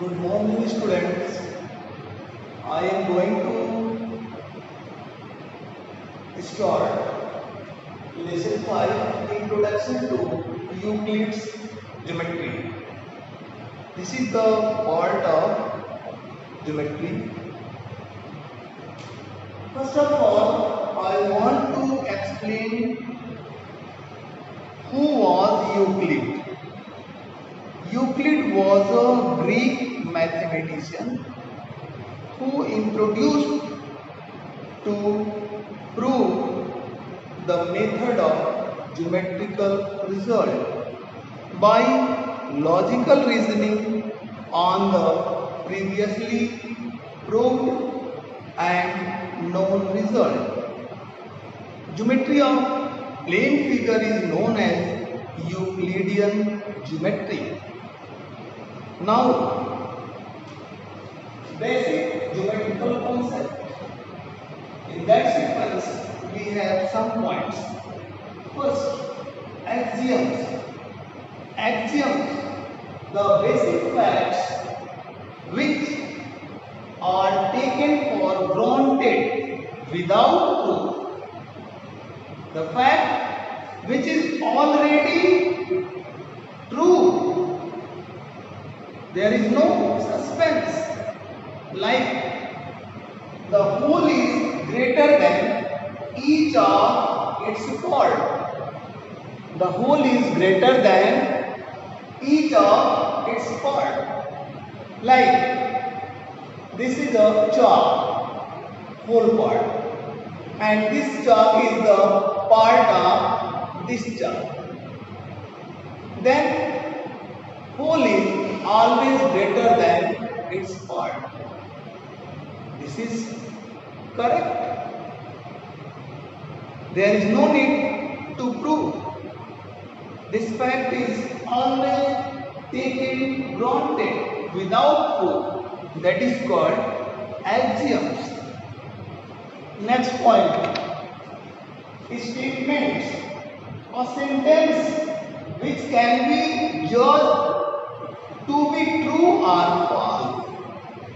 Good morning, students. I am going to start lesson 5, Introduction to Euclid's Geometry. This is the part of geometry. First of all, I want to explain who was Euclid. Euclid was a Greek mathematician who introduced to prove the method of geometrical result by logical reasoning on the previously proved and known result. Geometry of plane figure is known as Euclidean geometry. Now, basic geometrical concept. In that sequence, we have some points. First, axioms. Axioms, the basic facts which are taken for granted without proof. The fact which is already true. There is no suspense. Like the whole is greater than each of its part. The whole is greater than each of its part. Like this is a chalk, whole part, and this chalk is the part of this chalk. Then whole is always greater than its part. This is correct. There is no need to prove. This fact is always taken granted without proof. That is called axioms. Next point. Statements. A sentence which can be judged to be true or false.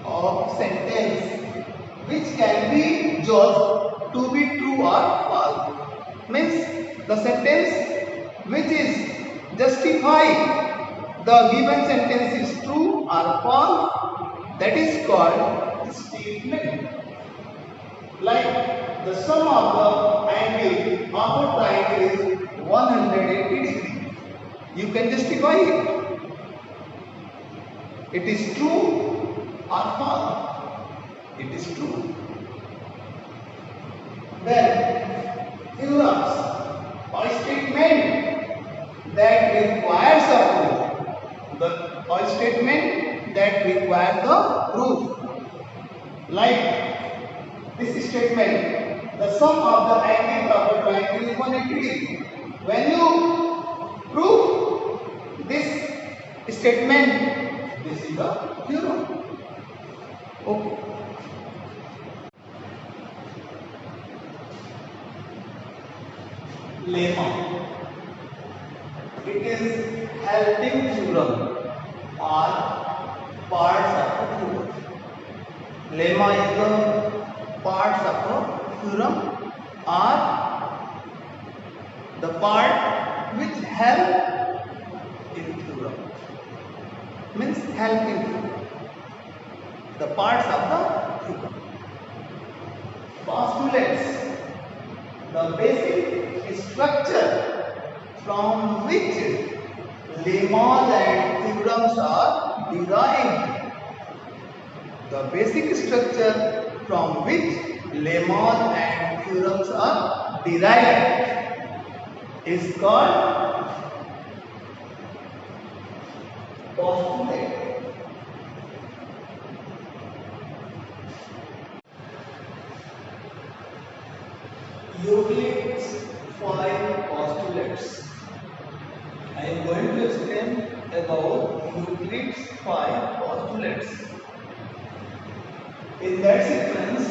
A sentence which can be judged to be true or false means the sentence which is justifying the given sentence is true or false, that is called statement. Like the sum of the angle of a triangle is 180 degrees. You can justify it. It is true or false? It is true. Then, theorems, a statement that requires a proof. A statement that requires the proof. Like this statement, the sum of the angles of a triangle is 180 degrees. When you prove this statement, this is the theorem. Okay. Lemma. It is helping theorem or parts of a theorem. Lemma is the parts of a theorem or the part which help in theorem. Means help in theorem. The parts of the theorem. Postulates. The basic structure from which lemmas and theorems are derived. The basic structure from which lemmas and theorems are derived is called postulate. Euclid's 5 postulates. I am going to explain about Euclid's 5 postulates. In that sequence,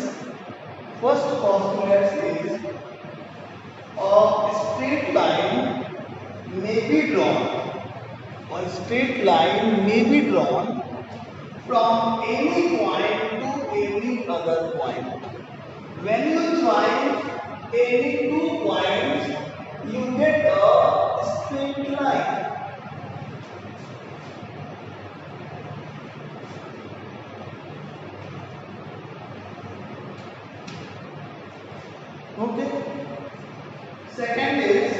first postulate is a straight line may be drawn. A straight line may be drawn from any point to any other point. When you join any two points, you get a straight line. Okay. Second is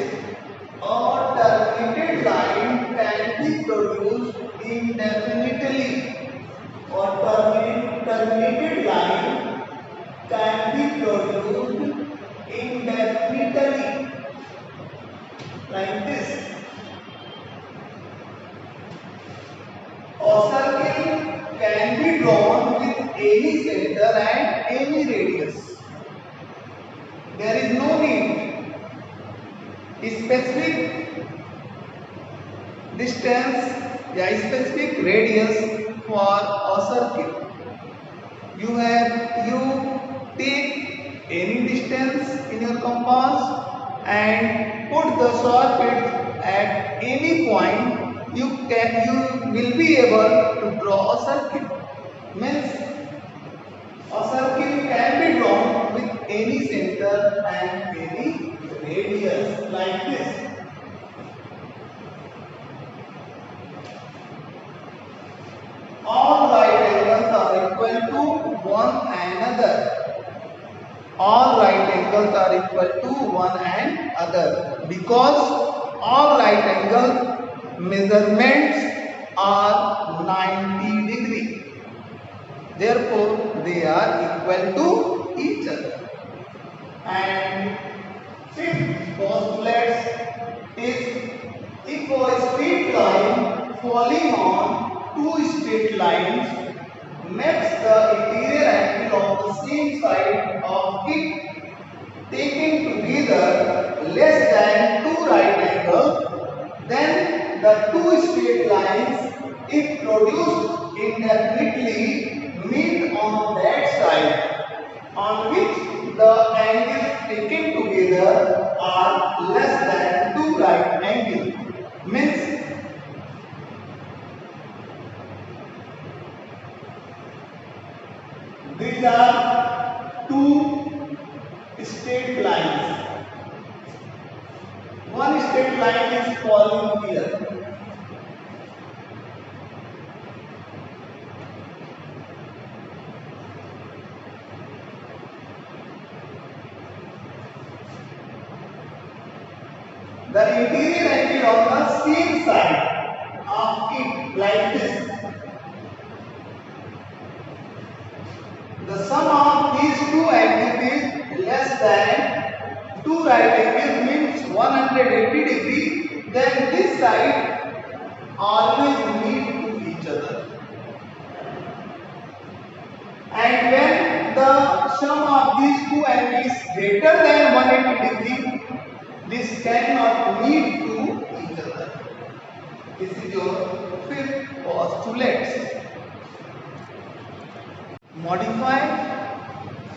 a terminated line can be produced indefinitely. Or terminated line can be produced indefinitely like this. A circle can be drawn with any center and any radius. There is no need specific distance या specific radius for a circle. You take any distance in your compass and put the socket at any point. You will be able to draw a circle. Means a circle can be drawn with any center and any radius like this. All right angles are equal to one another. All right angles are equal to one another because all right angle measurements are 90 degree. Therefore, they are equal to each other. And fifth postulate is if a straight line falling on two straight lines makes the interior angle of the same side of it taken together less than two right angles, then the two straight lines, if produced indefinitely, meet on that side on which the angles taken together are less than two right angles. Means these are two straight lines. One straight line is falling here. The interior angle on the same side of it like this. The sum of these two angles is less than two right angles, means 180 degree. Then this side always meet to each other. And when the sum of these two angles is greater than 180 degree, this cannot meet to each other. This is your fifth postulate. Modify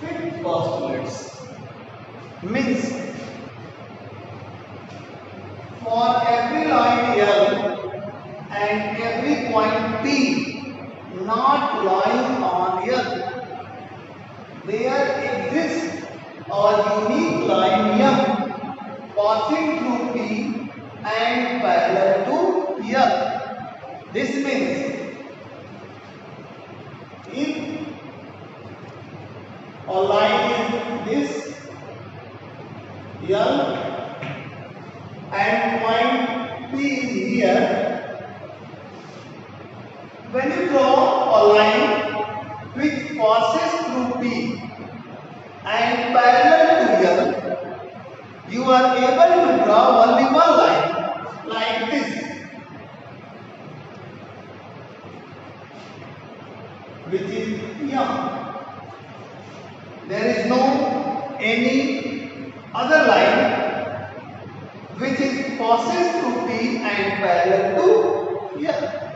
fifth postulates. Means for every line L and every point P not lying on L, there exists a unique line M passing through P and parallel to L. This means if a line is this L and point P is here, when you draw a line which passes through P and parallel to L, you are able to draw only one line like this, which is M. There is no any other line which is passes through P and parallel to L.